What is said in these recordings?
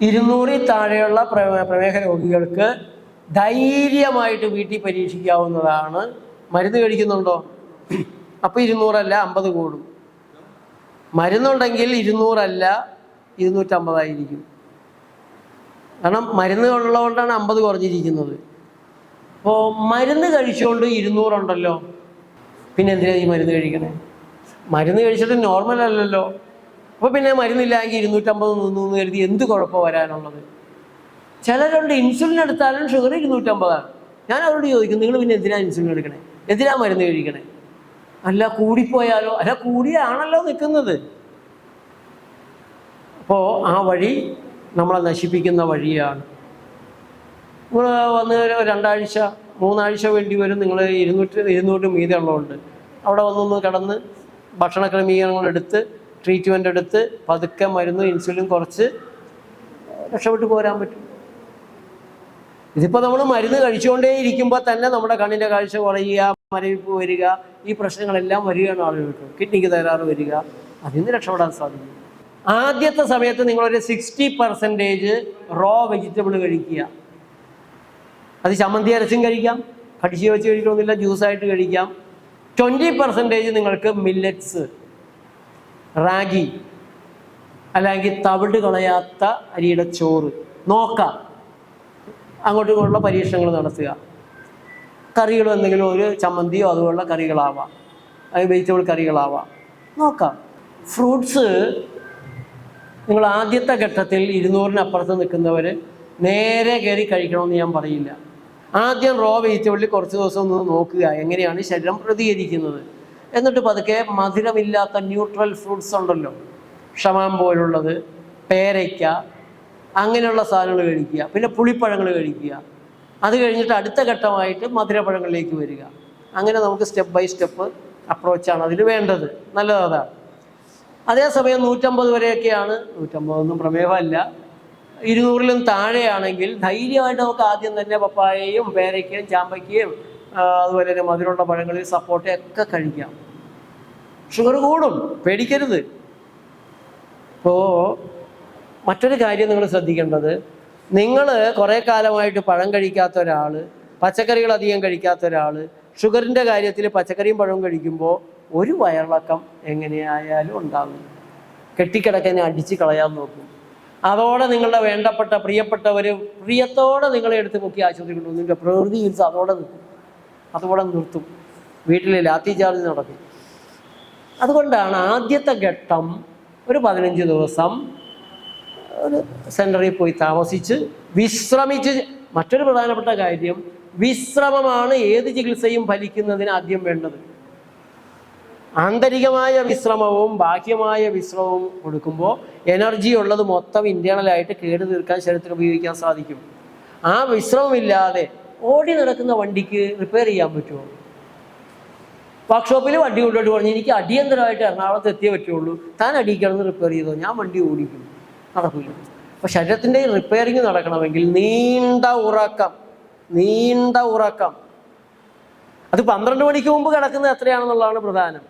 200 താഴെയുള്ള പ്രമേഹ രോഗികൾക്ക് ധൈര്യമായിട്ട് വീട്ടിൽ പരീക്ഷിക്കാവുന്നതാണ്. മരുന്ന് കഴിക്കുന്നുണ്ടോ? അപ്പോൾ 200 അല്ല 50 കൂടും. മരുന്നുണ്ടെങ്കിൽ 200 അല്ല 250 ആയിരിക്കും. കാരണം മരുന്ന് ഉള്ളതുകൊണ്ടാണ് 50 കുറഞ്ഞിരിക്കുന്നത്. അപ്പോൾ മരുന്ന് കഴിച്ചുകൊണ്ട് 200 ഉണ്ടല്ലോ, പിന്നെ എന്തിനാണ് ഈ മരുന്ന് കഴിക്കണേ? മരുന്ന് കഴിച്ചിട്ട് നോർമൽ അല്ലല്ലോ. അപ്പോൾ പിന്നെ മരുന്നില്ലെങ്കിൽ 250 നിന്നു കരുതി എന്ത് കുഴപ്പം വരാനുള്ളത്? ചിലരുണ്ട് ഇൻസുലിൻ എടുത്താലും ഷുഗർ 250ആണ്. ഞാൻ അവരോട് ചോദിക്കും, നിങ്ങൾ പിന്നെ എന്തിനാണ് ഇൻസുലിൻ എടുക്കണേ? എന്തിനാണ് മരുന്ന് കഴിക്കണേ? അല്ല കൂടിപ്പോയാലോ? അല്ല കൂടിയാണല്ലോ നിൽക്കുന്നത്. അപ്പോൾ ആ വഴി നമ്മളെ നശിപ്പിക്കുന്ന വഴിയാണ്. നിങ്ങൾ വന്ന് 2 ആഴ്ച 3 ആഴ്ച വേണ്ടി വരും. നിങ്ങൾ 200 മീതെ ഉള്ളതുകൊണ്ട് അവിടെ വന്നൊന്ന് കിടന്ന് ഭക്ഷണ ക്രമീകരണങ്ങൾ എടുത്ത് ട്രീറ്റ്മെൻ്റ് എടുത്ത് പതുക്കെ മരുന്ന് ഇൻസുലിൻ കുറച്ച് രക്ഷപ്പെട്ട് പോരാൻ പറ്റും. ഇതിപ്പോൾ നമ്മൾ മരുന്ന് കഴിച്ചുകൊണ്ടേ ഇരിക്കുമ്പോൾ തന്നെ നമ്മുടെ കണ്ണിൻ്റെ കാഴ്ച കുറയുക, മരവിപ്പ് വരിക, ഈ പ്രശ്നങ്ങളെല്ലാം വരികയാണ് ആളുകൾക്ക്. കിഡ്നിക്ക് തകരാറ് വരിക. അതിൽ നിന്ന് രക്ഷപ്പെടാൻ സാധിക്കും. ആദ്യത്തെ സമയത്ത് നിങ്ങളൊരു 60% റോ വെജിറ്റബിൾ കഴിക്കുക. അത് ചമ്മന്തി അരച്ചും കഴിക്കാം, കടിച്ചു വെച്ച് കഴിക്കണമെന്നില്ല, ജ്യൂസായിട്ട് കഴിക്കാം. 20% നിങ്ങൾക്ക് മില്ലറ്റ്സ്, റാഗി അല്ലെങ്കിൽ തവിട് കളയാത്ത അരിയുടെ ചോറ് നോക്കാം. അങ്ങോട്ടും ഇങ്ങോട്ടുള്ള പരീക്ഷണങ്ങൾ നടത്തുക. കറികൾ എന്തെങ്കിലും ഒരു ചമ്മന്തിയോ അതുപോലുള്ള കറികളാവാം, വെജിറ്റബിൾ കറികളാവാം, നോക്കാം. ഫ്രൂട്ട്സ് നിങ്ങൾ ആദ്യത്തെ ഘട്ടത്തിൽ 200-നപ്പുറത്ത് നിൽക്കുന്നവർ നേരെ കയറി കഴിക്കണമെന്ന് ഞാൻ പറയില്ല. ആദ്യം റോ വെജിറ്റബിളിൽ കുറച്ച് ദിവസം ഒന്ന് നോക്കുക എങ്ങനെയാണ് ശരീരം പ്രതികരിക്കുന്നത്. എന്നിട്ട് പതുക്കെ മധുരമില്ലാത്ത ന്യൂട്രൽ ഫ്രൂട്ട്സ് ഉണ്ടല്ലോ, ഷമാം പോലുള്ളത്, പേരയ്ക്ക, അങ്ങനെയുള്ള സാധനങ്ങൾ കഴിക്കുക. പിന്നെ പുളിപ്പഴങ്ങൾ കഴിക്കുക. അത് കഴിഞ്ഞിട്ട് അടുത്ത ഘട്ടമായിട്ട് മധുരപ്പഴങ്ങളിലേക്ക് വരിക. അങ്ങനെ നമുക്ക് സ്റ്റെപ്പ് ബൈ സ്റ്റെപ്പ് അപ്രോച്ചാണ് അതിൽ വേണ്ടത്. നല്ലതാണ്. അതേസമയം 150 വരെയൊക്കെയാണ്. 150 പ്രമേഹമല്ല. 200-ലും താഴെയാണെങ്കിൽ ധൈര്യമായിട്ട് നമുക്ക് ആദ്യം തന്നെ പപ്പായയും പേരയ്ക്കയും ചാമ്പയ്ക്കയും അതുപോലെ തന്നെ മധുരമുള്ള പഴങ്ങളിൽ സപ്പോർട്ടയൊക്കെ കഴിക്കാം. ഷുഗർ കൂടും, പേടിക്കരുത്. അപ്പോൾ മറ്റൊരു കാര്യം നിങ്ങൾ ശ്രദ്ധിക്കേണ്ടത്, നിങ്ങൾ കുറേ കാലമായിട്ട് പഴം കഴിക്കാത്ത ഒരാൾ, പച്ചക്കറികൾ അധികം കഴിക്കാത്ത ഒരാൾ, ഷുഗറിൻ്റെ കാര്യത്തിൽ പച്ചക്കറിയും പഴവും കഴിക്കുമ്പോൾ ഒരു വയറിളക്കം എങ്ങനെയായാലും ഉണ്ടാകും. കെട്ടിക്കിടക്കനെ അടിച്ച് കളയാൻ നോക്കും. അതോടെ നിങ്ങളുടെ വേണ്ടപ്പെട്ട പ്രിയപ്പെട്ടവർ പ്രിയത്തോടെ നിങ്ങളെ എടുത്ത് പൊക്കി ആശുപത്രി കൊണ്ടുപോകും. നിങ്ങളുടെ പ്രകൃതി ചികിത്സ അതോടെ നിർത്തും. വീട്ടിൽ ലാത്തി ചാർജ് നടക്കും. അതുകൊണ്ടാണ് ആദ്യത്തെ ഘട്ടം ഒരു 15 ദിവസം ഒരു സെൻ്ററിൽ പോയി താമസിച്ച് വിശ്രമിച്ച്. മറ്റൊരു പ്രധാനപ്പെട്ട കാര്യം, വിശ്രമമാണ് ഏത് ചികിത്സയും ഫലിക്കുന്നതിന് ആദ്യം വേണ്ടത്. ആന്തരികമായ വിശ്രമവും ബാഹ്യമായ വിശ്രമവും കൊടുക്കുമ്പോൾ എനർജി ഉള്ളത് മൊത്തം ഇൻറ്റേണലായിട്ട് കേട് തീർക്കാൻ ശരീരത്തിൽ ഉപയോഗിക്കാൻ സാധിക്കും. ആ വിശ്രമമില്ലാതെ ഓടി നടക്കുന്ന വണ്ടിക്ക് റിപ്പയർ ചെയ്യാൻ പറ്റുമോ? വർക്ക്ഷോപ്പിൽ വണ്ടി കൊണ്ടുപോയിട്ട് പറഞ്ഞു, എനിക്ക് അടിയന്തരമായിട്ട് എറണാകുളത്ത് എത്തിയേ പറ്റുള്ളൂ, താൻ അടിക്കണമെന്ന് റിപ്പയർ ചെയ്തോ, ഞാൻ വണ്ടി ഓടിക്കും. നടക്കില്ല. അപ്പോൾ ശരീരത്തിൻ്റെ റിപ്പയറിങ് നടക്കണമെങ്കിൽ നീണ്ട ഉറക്കം. അത് 12 മണിക്ക് മുമ്പ് കിടക്കുന്നത് എത്രയാണെന്നുള്ളതാണ് പ്രധാനം.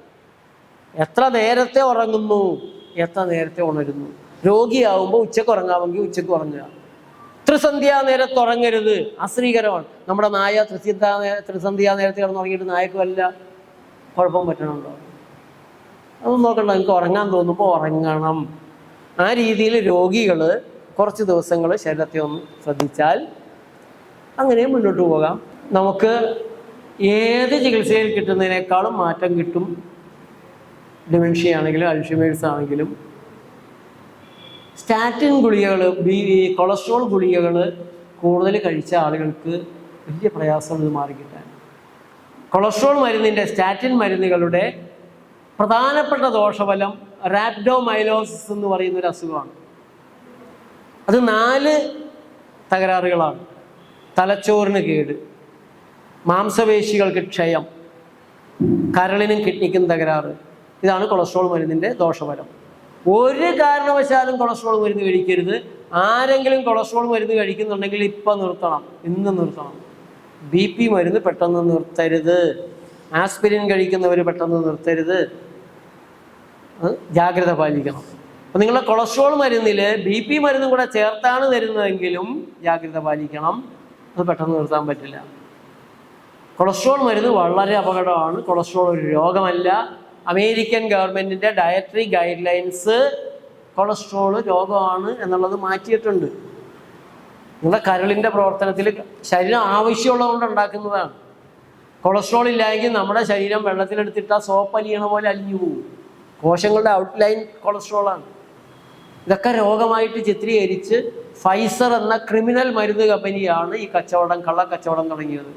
എത്ര നേരത്തെ ഉറങ്ങുന്നു, എത്ര നേരത്തെ ഉണരുന്നു. രോഗിയാവുമ്പോൾ ഉച്ചക്ക് ഉറങ്ങാമെങ്കിൽ ഉച്ചക്ക് ഉറങ്ങുക. ത്രിസന്ധ്യാ നേരത്ത് ഉറങ്ങരുത്, അശ്രീകരമാണ്. നമ്മുടെ നായ ത്രിസന്ധ്യാ നേരത്തെ കിടന്നുറങ്ങിയിട്ട് നായക്ക് വല്ല കുഴപ്പം പറ്റണുണ്ടോ? അതൊന്നും നോക്കണ്ട. നിങ്ങൾക്ക് ഉറങ്ങാൻ തോന്നുമ്പോൾ ഉറങ്ങണം. ആ രീതിയിൽ രോഗികൾ കുറച്ച് ദിവസങ്ങൾ ശരീരത്തെ ഒന്ന് ശ്രദ്ധിച്ചാൽ അങ്ങനെ മുന്നോട്ട് പോകാം. നമുക്ക് ഏത് ചികിത്സയിൽ കിട്ടുന്നതിനേക്കാളും മാറ്റം കിട്ടും. ഡിമെൻഷ്യ ആണെങ്കിലും അൽഷിമേഴ്സ് ആണെങ്കിലും. സ്റ്റാറ്റിൻ ഗുളികകൾ, കൊളസ്ട്രോൾ ഗുളികകൾ കൂടുതൽ കഴിച്ച ആളുകൾക്ക് വലിയ പ്രയാസം ഇത് മാറിക്കിട്ടാൻ. കൊളസ്ട്രോൾ മരുന്നിൻ്റെ, സ്റ്റാറ്റിൻ മരുന്നുകളുടെ പ്രധാനപ്പെട്ട ദോഷഫലം റാപ്ഡോമൈലോസിസ് എന്ന് പറയുന്നൊരു അസുഖമാണ്. അത് 4 തകരാറുകളാണ്. തലച്ചോറിന് കേട്, മാംസപേശികൾക്ക് ക്ഷയം, കരളിനും കിഡ്നിക്കും തകരാറ്. ഇതാണ് കൊളസ്ട്രോൾ മരുന്നിൻ്റെ ദോഷഫലം. ഒരു കാരണവശാലും കൊളസ്ട്രോൾ മരുന്ന് കഴിക്കരുത്. ആരെങ്കിലും കൊളസ്ട്രോൾ മരുന്ന് കഴിക്കുന്നുണ്ടെങ്കിൽ ഇപ്പം നിർത്തണം, ഇന്ന് നിർത്തണം. BP മരുന്ന് പെട്ടെന്ന് നിർത്തരുത്. ആസ്പിരിൻ കഴിക്കുന്നവർ പെട്ടെന്ന് നിർത്തരുത്. ജാഗ്രത പാലിക്കണം. അപ്പം നിങ്ങളുടെ കൊളസ്ട്രോൾ മരുന്നിൽ BP മരുന്നും കൂടെ ചേർത്താണ് തരുന്നതെങ്കിലും ജാഗ്രത പാലിക്കണം. അത് പെട്ടെന്ന് നിർത്താൻ പറ്റില്ല. കൊളസ്ട്രോൾ മരുന്ന് വളരെ അപകടമാണ്. കൊളസ്ട്രോൾ ഒരു രോഗമല്ല. അമേരിക്കൻ ഗവൺമെൻറ്റിൻ്റെ ഡയറ്ററി ഗൈഡ് ലൈൻസ് കൊളസ്ട്രോൾ രോഗമാണ് എന്നുള്ളത് മാറ്റിയിട്ടുണ്ട്. നിങ്ങളുടെ കരളിൻ്റെ പ്രവർത്തനത്തിൽ ശരീരം ആവശ്യമുള്ളതുകൊണ്ട് ഉണ്ടാക്കുന്നതാണ്. കൊളസ്ട്രോൾ ഇല്ലായെങ്കിൽ നമ്മുടെ ശരീരം വെള്ളത്തിലെടുത്തിട്ട് സോപ്പ് അലിയണ പോലെ അലിഞ്ഞു പോകും. കോശങ്ങളുടെ ഔട്ട്ലൈൻ കൊളസ്ട്രോളാണ്. ഇതൊക്കെ രോഗമായിട്ട് ചിത്രീകരിച്ച് ഫൈസർ എന്ന ക്രിമിനൽ മരുന്ന് കമ്പനിയാണ് ഈ കച്ചവടം, കള്ളക്കച്ചവടം തുടങ്ങിയത്.